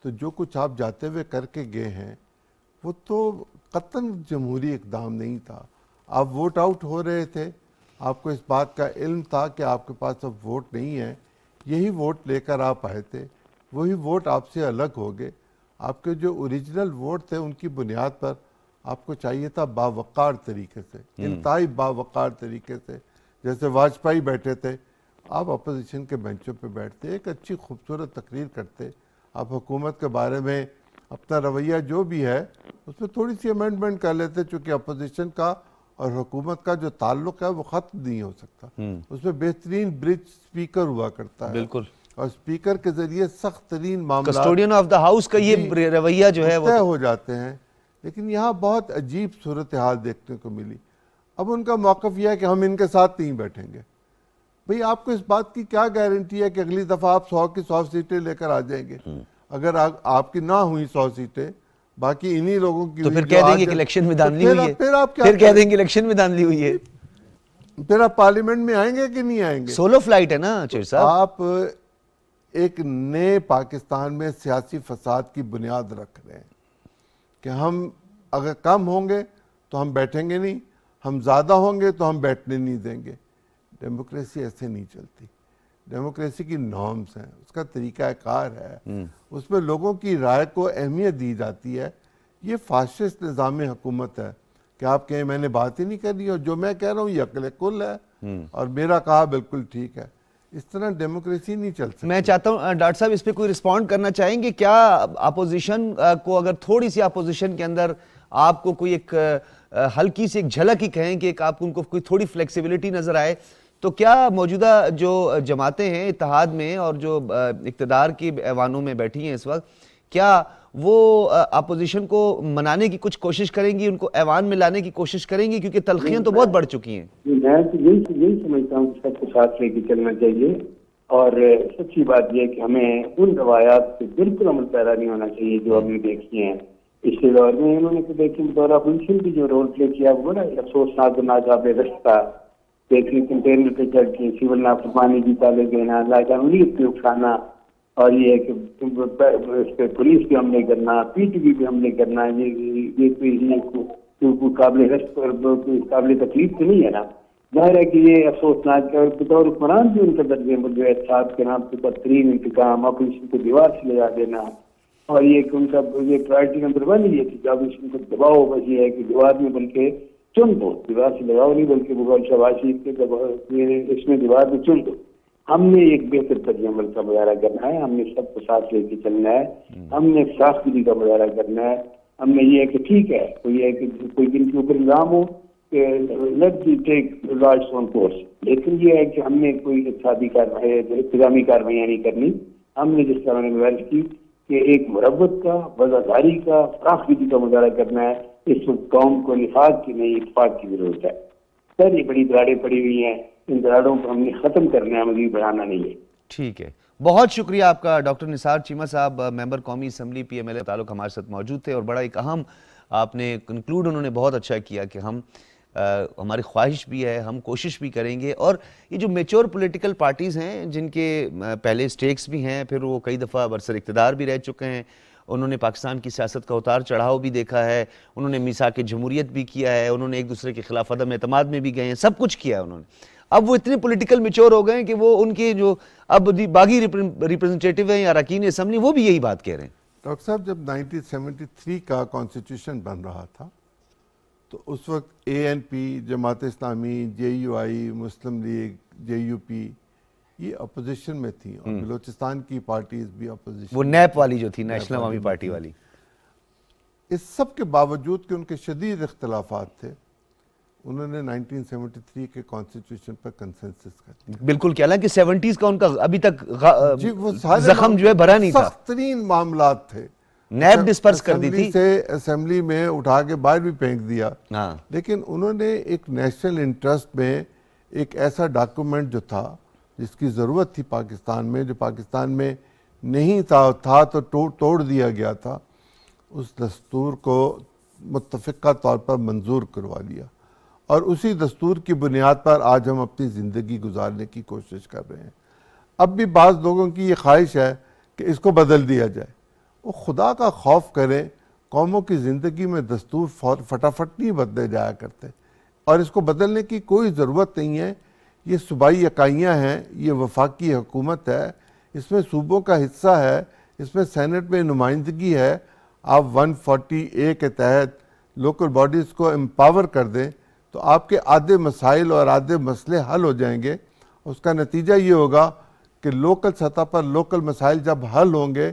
تو جو کچھ آپ جاتے ہوئے کر کے گئے ہیں وہ تو قطعاً جمہوری اقدام نہیں تھا. آپ ووٹ آؤٹ ہو رہے تھے, آپ کو اس بات کا علم تھا کہ آپ کے پاس اب ووٹ نہیں ہے, یہی ووٹ لے کر آپ آئے تھے, وہی ووٹ آپ سے الگ ہو گئے. آپ کے جو اوریجنل ووٹ تھے ان کی بنیاد پر آپ کو چاہیے تھا باوقار طریقے سے, انتہائی باوقار طریقے سے, جیسے واجپئی بیٹھے تھے, آپ اپوزیشن کے بینچوں پہ بیٹھتے, ایک اچھی خوبصورت تقریر کرتے, آپ حکومت کے بارے میں اپنا رویہ جو بھی ہے اس میں تھوڑی سی امینڈمنٹ کر لیتے, چونکہ اپوزیشن کا اور حکومت کا جو تعلق ہے وہ ختم نہیں ہو سکتا. اس میں بہترین برج سپیکر ہوا کرتا ہے, بالکل, اور سپیکر کے ذریعے سخت ترین معاملات کسٹوڈین آف دا ہاؤس کا یہ رویہ جو ہے وہ طے ہو جاتے ہیں. لیکن یہاں بہت عجیب صورتحال دیکھنے کو ملی. اب ان کا موقف یہ ہے کہ ہم ان کے ساتھ نہیں بیٹھیں گے. بھئی آپ کو اس بات کی کیا گارنٹی ہے کہ اگلی دفعہ آپ 100 کی 100 سیٹیں لے کر آ جائیں گے؟ اگر آپ کی نہ ہوئی 100 سیٹیں, باقی انہی لوگوں کی تو پھر کہہ دیں گے کہ الیکشن میں دھاندلی ہوئی ہے, پھر کہہ دیں گے الیکشن میں دھاندلی ہوئی ہے, پھر آپ پارلیمنٹ میں آئیں گے کہ نہیں آئیں گے؟ سولو فلائٹ ہے نا چودھری صاحب. آپ ایک نئے پاکستان میں سیاسی فساد کی بنیاد رکھ رہے ہیں کہ ہم اگر کم ہوں گے تو ہم بیٹھیں گے نہیں, ہم زیادہ ہوں گے تو ہم بیٹھنے نہیں دیں گے. ڈیموکریسی ایسے نہیں چلتی. ڈیموکریسی کی نارمز ہیں, اس کا طریقہ کار ہے, اس میں لوگوں کی رائے کو اہمیت دی جاتی ہے. یہ فاشسٹ نظام حکومت ہے کہ آپ کہیں میں نے بات ہی نہیں کرنی, اور جو میں کہہ رہا ہوں یہ عقل کل ہے اور میرا کہا بالکل ٹھیک ہے. اس طرح ڈیموکریسی نہیں چل سکتی. میں چاہتا ہوں ڈاکٹر صاحب اس پہ کوئی رسپونڈ کرنا چاہیں گے کیا؟ اپوزیشن کو اگر تھوڑی سی اپوزیشن کے اندر آپ کو کوئی ایک ہلکی سی ایک جھلک ہی کہیں کہ آپ ان کو کوئی تھوڑی فلیکسیبلٹی نظر آئے, تو کیا موجودہ جو جماعتیں ہیں اتحاد میں اور جو اقتدار کی ایوانوں میں بیٹھی ہیں اس وقت, کیا وہ اپوزیشن کو منانے کی کچھ کوشش کریں گی, ان کو ایوان میں لانے کی کوشش کریں گی, کیونکہ تلخیاں تو بہت بڑھ چکی ہیں؟ میں تو یہی سمجھتا ہوں کہ سب کو ساتھ لے کے چلنا چاہیے. اور سچی بات یہ ہے کہ ہمیں ان روایات سے بالکل عمل پیدا نہیں ہونا چاہیے جو ہم نے دیکھی ہیں پچھلے دور میں. انہوں نے تو دیکھی بطور اپوزیشن بھی جو رول پلے کیا وہ بڑا افسوسناک ناقابل رشتہ, دیکھنے کنٹینر پہ چڑھ کے سول نافرمانی کی تالے دینا, لاجانوریت پہ اٹھانا, اور یہ ہے کہ اس پہ پولیس پہ حملے کرنا, پی ٹی وی پہ حملے کرنا, یہ قابل رشت اور قابل تکلیف تو نہیں ہے نا. ظاہر ہے کہ یہ افسوسناک ہے. اور بطور حکمران بھی ان کا درجہ جو ہے اتحاد کے نام سے بدترین انتقام, اپوزیشن کو دیوار سے لگا دینا, اور یہ کہ ان کا یہ پرائرٹی نمبر 1 یہ تھی کہ اپوزیشن کو دباؤ, بس یہ ہے کہ دیوار میں بلکہ چن دو, دیوار سے لگاؤ نہیں بلکہ بغول شہباز شریف کے اس میں دیوار میں چن دو. ہم نے ایک بہتر طرز عمل کا مظاہرہ کرنا ہے, ہم نے سب کو ساتھ لے کے چلنا ہے, ہم نے صاف دلی کا مظاہرہ کرنا ہے. ہم نے یہ ہے کہ ٹھیک ہے کوئی ہے کہ کوئی جن کے اوپر الزام ہو کہ let the take laws on course, لیکن یہ ہے کہ ہم نے کوئی اقتصادی کارروائی انتظامی کارروائیاں نہیں کرنی. ہم نے جس طرح میں نے گزارش کی کہ ایک مربت کا, وفاداری کا, صاف دلی کا مظاہرہ کرنا ہے. اس وقت قوم کو نفاق کی نہیں اتفاق کی ضرورت ہے. سر یہ بڑی دراڑیں پڑی ہوئی ہیں, ان دراڑوں کو ہم نے ختم کرنا ہے, مزید بڑھانا نہیں ہے. ٹھیک ہے, بہت شکریہ آپ کا ڈاکٹر نثار چیمہ صاحب, ممبر قومی assembly P M L A تعلق ہمارے ساتھ موجود تھے, اور بڑا ایک اہم آپ نے کنکلوڈ انہوں نے بہت اچھا کیا کہ ہم ہماری خواہش بھی ہے, ہم کوشش بھی کریں گے. اور یہ جو میچور پولیٹیکل پارٹیز ہیں جن کے پہلے سٹیکس بھی ہیں, پھر وہ کئی دفعہ برسر اقتدار بھی رہ چکے ہیں, انہوں نے پاکستان کی سیاست کا اتار چڑھاؤ بھی دیکھا ہے, انہوں نے میثاق جمہوریت بھی کیا ہے, انہوں نے ایک دوسرے کے خلاف عدم اعتماد میں بھی گئے ہیں, سب کچھ کیا ہے انہوں نے. اب وہ اتنے پولیٹیکل میچور ہو گئے ہیں کہ وہ ان کے جو اب باغی ریپرزنٹیٹیو ہیں یا اراکین اسمبلی وہ بھی یہی بات کہہ رہے ہیں. ڈاکٹر صاحب جب 1973 کا کانسٹیٹیوشن بن رہا تھا تو اس وقت اے N P, Jamaat Islami, J U I, Muslim League, J U P یہ اپوزیشن میں تھیں, اور بلوچستان کی پارٹیز بھی اپوزیشن, وہ نیپ والی جو تھی, نیشنل عوامی پارٹی والی. اس سب کے باوجود کہ ان کے شدید اختلافات تھے, انہوں نے 1973 کے کانسٹیٹیوشن پر کنسنسس کر دیا. بالکل کیا, حالانکہ 70s کا ان کا ابھی تک جی وہ زخم جو ہے بھرا نہیں تھا, سخت ترین معاملات تھے, نیب ڈسپرس کر دی تھی, اسمبلی میں اٹھا کے باہر بھی پھینک دیا. لیکن انہوں نے ایک نیشنل انٹرسٹ میں ایک ایسا ڈاکومنٹ جو تھا جس کی ضرورت تھی پاکستان میں, جو پاکستان میں نہیں تھا تو توڑ دیا گیا تھا, اس دستور کو متفقہ طور پر منظور کروا لیا, اور اسی دستور کی بنیاد پر آج ہم اپنی زندگی گزارنے کی کوشش کر رہے ہیں. اب بھی بعض لوگوں کی یہ خواہش ہے کہ اس کو بدل دیا جائے. وہ خدا کا خوف کریں, قوموں کی زندگی میں دستور فٹافٹ نہیں بدلے جایا کرتے, اور اس کو بدلنے کی کوئی ضرورت نہیں ہے. یہ صوبائی اکائیاں ہیں, یہ وفاقی حکومت ہے, اس میں صوبوں کا حصہ ہے, اس میں سینٹ میں نمائندگی ہے. آپ 140A کے تحت لوکل باڈیز کو امپاور کر دیں تو آپ کے آدھے مسائل اور آدھے مسئلے حل ہو جائیں گے. اس کا نتیجہ یہ ہوگا کہ لوکل سطح پر لوکل مسائل جب حل ہوں گے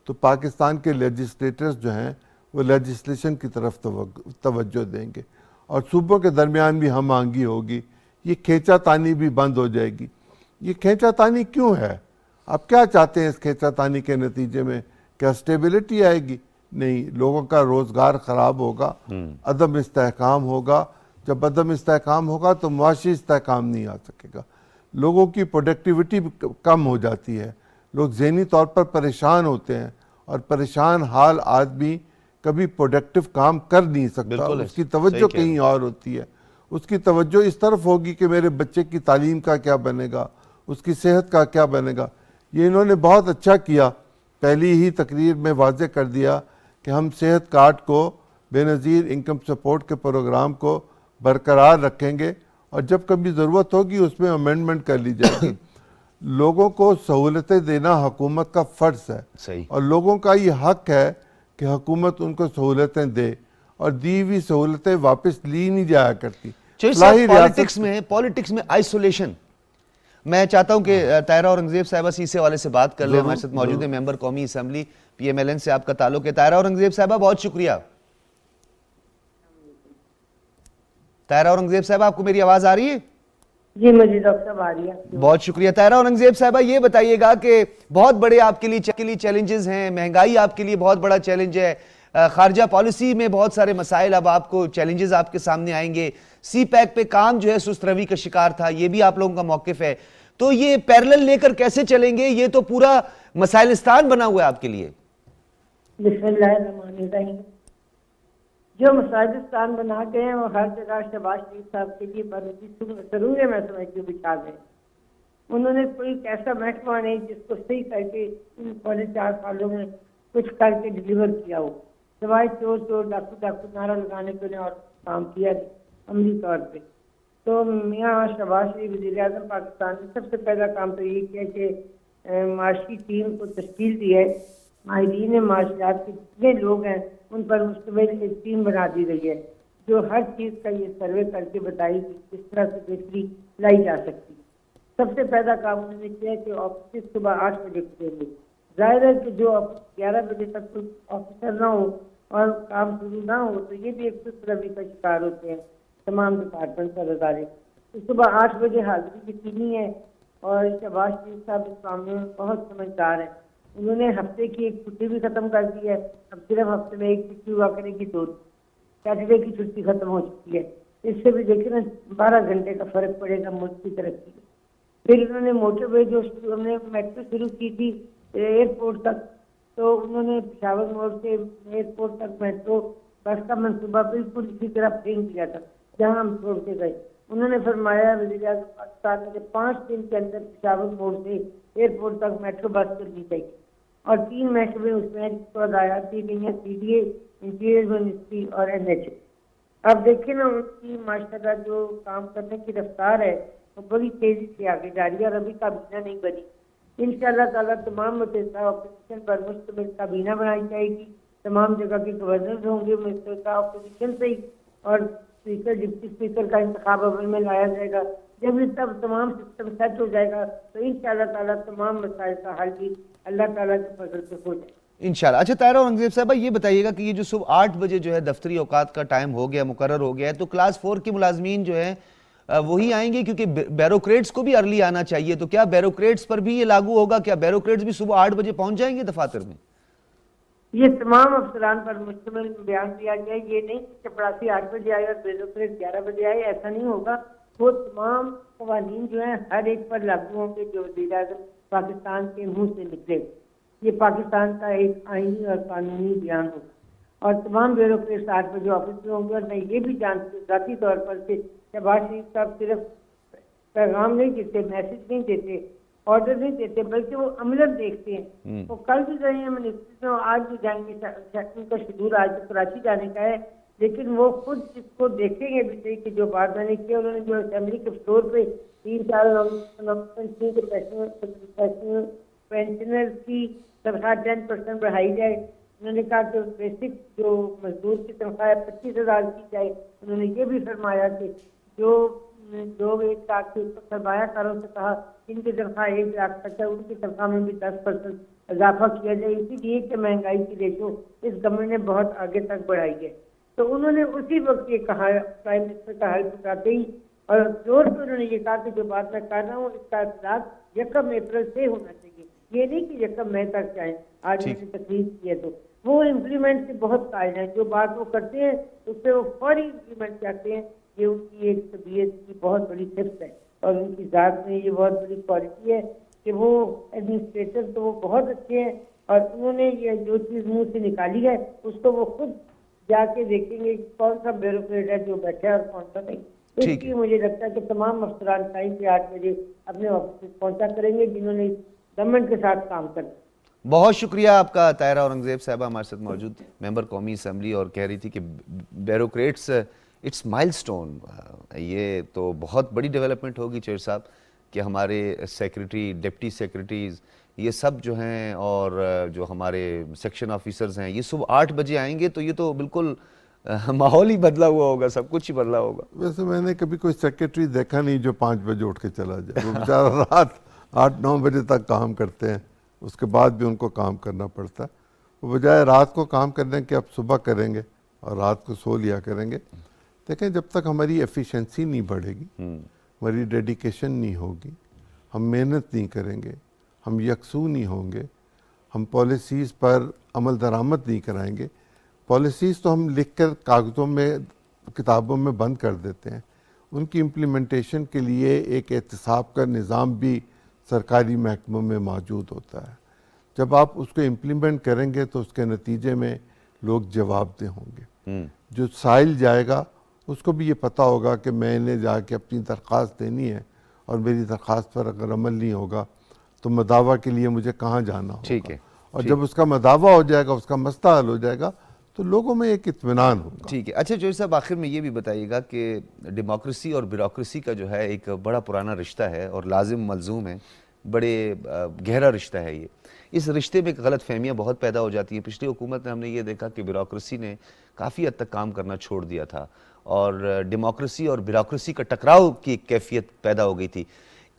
تو پاکستان کے لیجسلیٹرز جو ہیں وہ لیجسلیشن کی طرف توجہ دیں گے, اور صوبوں کے درمیان بھی ہم آہنگی ہوگی. یہ کھینچا تانی بھی بند ہو جائے گی. یہ کھینچا تانی کیوں ہے؟ آپ کیا چاہتے ہیں اس کھینچا تانی کے نتیجے میں؟ کیا اسٹیبلٹی آئے گی؟ نہیں, لوگوں کا روزگار خراب ہوگا, عدم استحکام ہوگا. جب عدم استحکام ہوگا تو معاشی استحکام نہیں آ سکے گا. لوگوں کی پروڈکٹیوٹی کم ہو جاتی ہے, لوگ ذہنی طور پر پریشان ہوتے ہیں, اور پریشان حال آدمی کبھی پروڈکٹیو کام کر نہیں سکتا. اس کی توجہ کہیں اور ہوتی ہے, اس کی توجہ اس طرف ہوگی کہ میرے بچے کی تعلیم کا کیا بنے گا, اس کی صحت کا کیا بنے گا. یہ انہوں نے بہت اچھا کیا, پہلی ہی تقریر میں واضح کر دیا کہ ہم صحت کارڈ کو, بے نظیر انکم سپورٹ کے پروگرام کو برقرار رکھیں گے, اور جب کبھی ضرورت ہوگی اس میں امینڈمنٹ کر لی جائے گی. لوگوں کو سہولتیں دینا حکومت کا فرض ہے, اور لوگوں کا یہ حق ہے کہ حکومت ان کو سہولتیں دے, اور دی ہوئی سہولتیں واپس لی نہیں جایا کرتی. پالیٹکس میں آئسولیشن. میں چاہتا ہوں کہ طاہرہ اورنگزیب صاحبہ اسی حوالے سے بات کر لیں. ہمارے ساتھ موجود ہیں ممبر قومی assembly P M L N سے آپ کا تعلق ہے. طاہرہ اورنگزیب صاحبہ بہت شکریہ. طاہرہ اورنگزیب صاحبہ آپ کو میری آواز آ رہی ہے؟ جی مجھے ڈاکٹر صاحب آ رہی ہے. بہت شکریہ. طاہرہ اورنگزیب صاحبہ یہ بتائیے گا کہ بہت بڑے آپ کے لیے چیلنجز ہیں, مہنگائی آپ کے لیے بہت بڑا چیلنج ہے, خارجہ پالیسی میں بہت سارے مسائل اب آپ کو چیلنجز آپ کے سامنے آئیں گے, سی پیک پہ کام جو ہے سست روی کا شکار تھا, یہ بھی آپ لوگوں کا موقف ہے. تو یہ پیرلل لے کر کیسے چلیں گے؟ یہ تو پورا مسائلستان بنا ہوا ہے آپ کے لیے. بسم اللہ الرحمن الرحیم. جو مسائلستان بنا کے ہیں وہ ہر جگہ شہباز شریف صاحب کے لیے سرورے میں سمجھتی بچھا دیں. انہوں نے کوئی ایسا محکمہ نہیں جس کو صحیح کر کے ان پورے 4 سالوں میں کچھ کر کے ڈلیور کیا ہو, سوائے چور چور ڈاکو ڈاکو نعرہ لگانے کے لیے اور کام کیا عملی طور پہ. تو میاں شہباز شریف وزیر اعظم پاکستان نے سب سے پہلا کام تو یہ کیا کہ معاشی ٹیم کو تشکیل دی ہے. ماہرین معاشیات کے جتنے لوگ ہیں ان پر مشتمل ایک ٹیم بنا دی گئی ہے جو ہر چیز کا یہ سروے کر کے بتائی کہ کس طرح سے بہتری لائی جا سکتی. سب سے پہلا کام انہوں نے کیا کہ آفس صبح 8 بجے کھلیں گے. ظاہر ہے کہ جو 11 بجے تک آفیسر نہ ہو اور کام شروع نہ ہو تو یہ بھی ایک سست روی کا شکار ہوتے ہیں تمام ڈپارٹمنٹ اور ادارے. تو صبح 8 بجے حاضری یقینی ہے اور شہباز شریف صاحب اس معاملے میں بہت سمجھدار ہیں. انہوں نے ہفتے کی ایک چھٹی بھی ختم کر دی ہے. اب صرف ہفتے میں ایک چھٹی ہوا کرے گی, 2 سیٹرڈے کی چھٹی ختم ہو چکی ہے. اس سے بھی دیکھیں نا 12 گھنٹے کا فرق پڑے گا ملک کی ترقی. پھر انہوں نے موٹر وے جو ہم نے میٹرو شروع کی تھی ایئرپورٹ تک, تو انہوں نے پشاور موڑ سے ایئرپورٹ تک میٹرو بس کا منصوبہ بالکل اسی طرح پھینک دیا تھا جہاں ہم چھوڑ کے گئے. انہوں نے فرمایا وزیر اعظم پاکستان نے 5 دن کے اندر پشاور موڑ سے ایئرپورٹ تک میٹرو بس چلنی چاہیے, اور 3 محکمے اس میں جس کو ہدایات دی گئی ہیں, CDA, انٹیریئر منسٹری اور NH. اب دیکھیں نا ان کی ماشاءاللہ جو کام کرنے کی رفتار ہے وہ بڑی تیزی سے آگے جا رہی ہے اور ابھی کابینہ نہیں بنی. انشاءاللہ تعالیٰ تمام متحدہ اپوزیشن پر مشتمل کابینہ بنائی جائے گی. تمام جگہ کے گورنر ہوں گے متحدہ اپوزیشن سے ہی, اور اسپیکر ڈپٹی اسپیکر کا انتخاب عمل میں لایا جائے گا. جب یہ تب تمام سسٹم سیٹ ہو جائے گا تو انشاءاللہ تعالیٰ تمام مسائل کا حل بھی اللہ تعالیٰ کے فضل سے ہو جائے گا انشاءاللہ. اچھا طاہرہ اورنگزیب صاحبہ یہ بتائیے گا کہ یہ جو صبح 8 بجے جو ہے دفتری اوقات کا ٹائم ہو گیا, مقرر ہو گیا ہے, تو کلاس 4 کے ملازمین جو ہیں وہی آئیں گے کیونکہ بیروکریٹس کو بھی ارلی آنا چاہیے, تو کیا بیروکریٹس پر بھی یہ لاگو ہوگا؟ کیا بیروکریٹس بھی صبح 8 بجے پہنچ جائیں گے دفاتر میں؟ یہ تمام افسران پر مشتمل بیان دیا گیا. یہ نہیں کہ چپڑاسی 8 بجے آئے اور بیروکریٹ 11 بجے آئے, ایسا نہیں ہوگا. وہ تمام قوانین جو ہیں ہر ایک پر لاگو ہوں گے جو وزیر اعظم پاکستان کے منہ سے نکلے. یہ پاکستان کا ایک آئینی اور قانونی بیان ہوگا, اور تمام بیوروکریٹس 8 بجے آفس میں ہوں گے. اور میں یہ بھی جانتی ہوں ذاتی طور پر کہ شہباز شریف صاحب صرف پیغام نہیں دیتے, میسج نہیں دیتے, آرڈر نہیں دیتے, بلکہ وہ عملاً دیکھتے ہیں. وہ کل بھی گئے ہیں منسٹری میں, آج بھی جائیں گے. ان کا شیڈول آج تو کراچی جانے کا ہے, لیکن وہ خود اس کو دیکھیں گے بھی صحیح کہ جو بات میں نے کیا. انہوں نے جو اسمبلی کے فلور پہ 3-4 پینشنر کی تنخواہ 10% بڑھائی جائے. انہوں نے کہا کہ بیسک جو مزدور کی تنخواہ 25,000 کی جائے. انہوں نے یہ بھی فرمایا کہ جو لوگ 1 لاکھ سے اوپر سرمایہ کاروں سے کہا ان کی تنخواہ 1 لاکھ تک ہے, ان کی تنخواہ میں بھی 10% اضافہ کیا جائے, اسی لیے کہ مہنگائی کی ریشو اس گورنمنٹ نے بہت آگے تک بڑھائی ہے. تو انہوں نے اسی وقت یہ کہا, پرائم منسٹر کا حل چکاتے ہی, اور زور سے انہوں نے یہ کہا کہ جو بات میں کر رہا ہوں اس کا اطلاق 1 اپریل سے ہونا چاہیے. یہ نہیں کہ 1 مئی تک جائیں. آج میں نے تقریر کی ہے تو وہ امپلیمنٹ سے بہت قائل ہیں. جو بات وہ کرتے ہیں اس پہ وہ فوری امپلیمنٹ کرتے ہیں. یہ ان کی ایک طبیعت کی بہت بڑی صفت ہے, اور ان کی ذات میں یہ بہت بڑی کوالٹی ہے کہ وہ ایڈمنسٹریٹر تو وہ بہت اچھے ہیں, اور انہوں نے یہ جو چیز منہ سے نکالی ہے اس کو وہ خود جا کے دیکھیں گے کون سا بیوروکریٹ ہے جو بیٹھا ہے اور کون سا نہیں. اس لیے مجھے لگتا ہے کہ تمام افسران ٹائم سے 8 بجے اپنے آفس پہنچا کریں گے جنہوں نے گورنمنٹ کے ساتھ کام کرنا. بہت شکریہ آپ کا طاہرہ اورنگزیب صاحبہ ہمارے ساتھ موجود, ممبر قومی اسمبلی, اور کہہ رہی تھی کہ بیوروکریٹس اٹس مائل سٹون. یہ تو بہت بڑی ڈیولپمنٹ ہوگی چیر صاحب کہ ہمارے سیکریٹری, ڈپٹی سیکریٹریز یہ سب جو ہیں, اور جو ہمارے سیکشن آفیسرز ہیں, یہ صبح 8 بجے آئیں گے. تو یہ تو بالکل ماحول ہی بدلا ہوا ہوگا, سب کچھ ہی بدلا ہوگا. ویسے میں نے کبھی کوئی سیکریٹری دیکھا نہیں جو 5 بجے اٹھ کے چلا جائے. وہ بیچارہ رات 8-9 بجے تک کام کرتے ہیں, اس کے بعد بھی ان کو کام کرنا پڑتا ہے. وہ بجائے رات کو کام کرنے کے اب صبح کریں گے اور رات کو سو لیا کریں گے. دیکھیں جب تک ہماری ایفیشنسی نہیں بڑھے گی, ہماری ڈیڈیکیشن نہیں ہوگی, ہم محنت نہیں کریں گے, ہم یکسو نہیں ہوں گے, ہم پالیسیز پر عمل درآمد نہیں کرائیں گے. پالیسیز تو ہم لکھ کر کاغذوں میں کتابوں میں بند کر دیتے ہیں, ان کی امپلیمنٹیشن کے لیے ایک احتساب کا نظام بھی سرکاری محکموں میں موجود ہوتا ہے. جب آپ اس کو امپلیمنٹ کریں گے تو اس کے نتیجے میں لوگ جواب دہ ہوں گے. جو سائل جائے گا اس کو بھی یہ پتہ ہوگا کہ میں نے جا کے اپنی درخواست دینی ہے, اور میری درخواست پر اگر عمل نہیں ہوگا تو مداوع کے لیے مجھے کہاں جانا ہوگا. ٹھیک ہے, اور جب اس کا مداوع ہو جائے گا, اس کا مسئلہ حل ہو جائے گا, تو لوگوں میں ایک اطمینان ہوگا. ٹھیک ہے. اچھا جوہر صاحب آخر میں یہ بھی بتائیے گا کہ ڈیموکریسی اور بیوروکریسی کا جو ہے ایک بڑا پرانا رشتہ ہے اور لازم ملزوم ہے, بڑے گہرا رشتہ ہے یہ. اس رشتے میں غلط فہمیاں بہت پیدا ہو جاتی ہیں. پچھلی حکومت میں ہم نے یہ دیکھا کہ بیوروکریسی نے کافی حد تک کام کرنا چھوڑ دیا تھا, اور ڈیموکریسی اور بیوروکریسی کا ٹکراؤ کی ایک کیفیت پیدا ہو گئی تھی.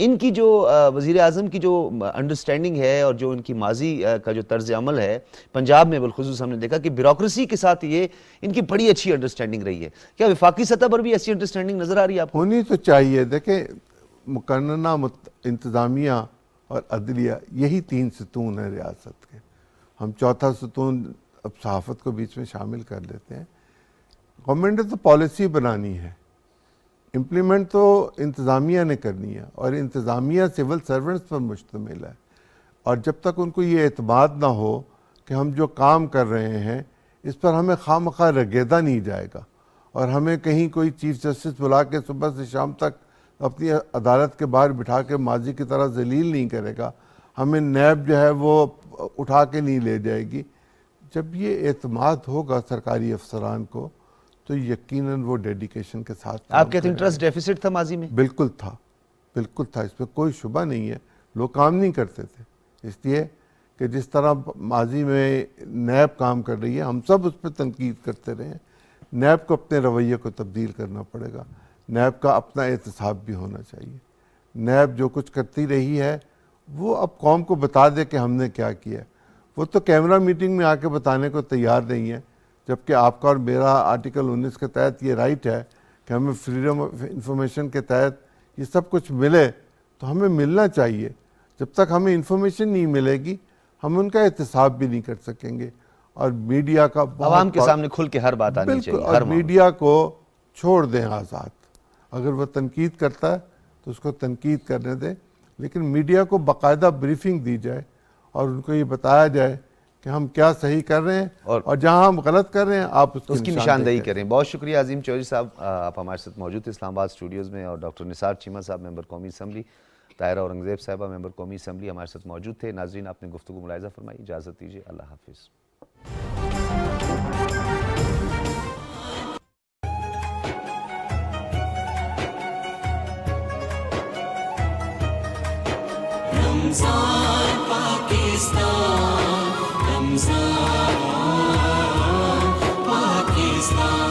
ان کی جو وزیر اعظم کی جو انڈرسٹینڈنگ ہے اور جو ان کی ماضی کا جو طرز عمل ہے پنجاب میں بالخصوص ہم نے دیکھا کہ بیوروکریسی کے ساتھ یہ ان کی بڑی اچھی انڈرسٹینڈنگ رہی ہے. کیا وفاقی سطح پر بھی ایسی انڈرسٹینڈنگ نظر آ رہی ہے آپ کو؟ ہونی تو چاہیے. دیکھیں مقننہ انتظامیہ اور عدلیہ یہی 3 ستون ہیں ریاست کے. ہم چوتھا ستون اب صحافت کو بیچ میں شامل کر لیتے ہیں. گورنمنٹ نے تو پالیسی بنانی ہے, امپلیمنٹ تو انتظامیہ نے کرنی ہے, اور انتظامیہ سول سرونٹس پر مشتمل ہے. اور جب تک ان کو یہ اعتماد نہ ہو کہ ہم جو کام کر رہے ہیں اس پر ہمیں خواہ مخواہ رگیدہ نہیں جائے گا, اور ہمیں کہیں کوئی چیف جسٹس بلا کے صبح سے شام تک اپنی عدالت کے باہر بٹھا کے ماضی کی طرح ذلیل نہیں کرے گا, ہمیں نیب جو ہے وہ اٹھا کے نہیں لے جائے گی. جب یہ اعتماد ہوگا سرکاری افسران کو تو یقیناً وہ ڈیڈیکیشن کے ساتھ. آپ کہتے ہیں ٹرسٹ ڈیفیسٹ تھا ماضی میں؟ بالکل تھا, بالکل تھا, اس پہ کوئی شبہ نہیں ہے. لوگ کام نہیں کرتے تھے اس لیے کہ جس طرح ماضی میں نیب کام کر رہی ہے ہم سب اس پہ تنقید کرتے رہے ہیں. نیب کو اپنے رویے کو تبدیل کرنا پڑے گا. نیب کا اپنا احتساب بھی ہونا چاہیے. نیب جو کچھ کرتی رہی ہے وہ اب قوم کو بتا دے کہ ہم نے کیا کیا ہے. وہ تو کیمرہ میٹنگ میں آ کے بتانے کو تیار نہیں ہے, جبکہ آپ کا اور میرا آرٹیکل 19 کے تحت یہ رائٹ ہے کہ ہمیں فریڈم آف انفارمیشن کے تحت یہ سب کچھ ملے تو ہمیں ملنا چاہیے. جب تک ہمیں انفارمیشن نہیں ملے گی ہم ان کا احتساب بھی نہیں کر سکیں گے. اور میڈیا کا عوام کے سامنے کھل کے ہر بات آنی چاہیے. اور میڈیا کو چھوڑ دیں آزاد. اگر وہ تنقید کرتا ہے تو اس کو تنقید کرنے دیں, لیکن میڈیا کو باقاعدہ بریفنگ دی جائے اور ان کو یہ بتایا جائے کہ ہم کیا صحیح کر رہے ہیں اور جہاں ہم غلط کر رہے ہیں آپ اس کی نشاندہی کریں. بہت شکریہ عظیم چودھری صاحب, آپ ہمارے ساتھ موجود تھے اسلام آباد اسٹوڈیوز میں, اور ڈاکٹر نثار چیمہ صاحب ممبر قومی اسمبلی, طاہرہ اورنگزیب صاحبہ ممبر قومی اسمبلی ہمارے ساتھ موجود تھے. ناظرین آپ نے گفتگو ملاحظہ فرمائی, اجازت دیجیے, اللہ حافظ. رمضان پاکستان، رمضان پاکستان.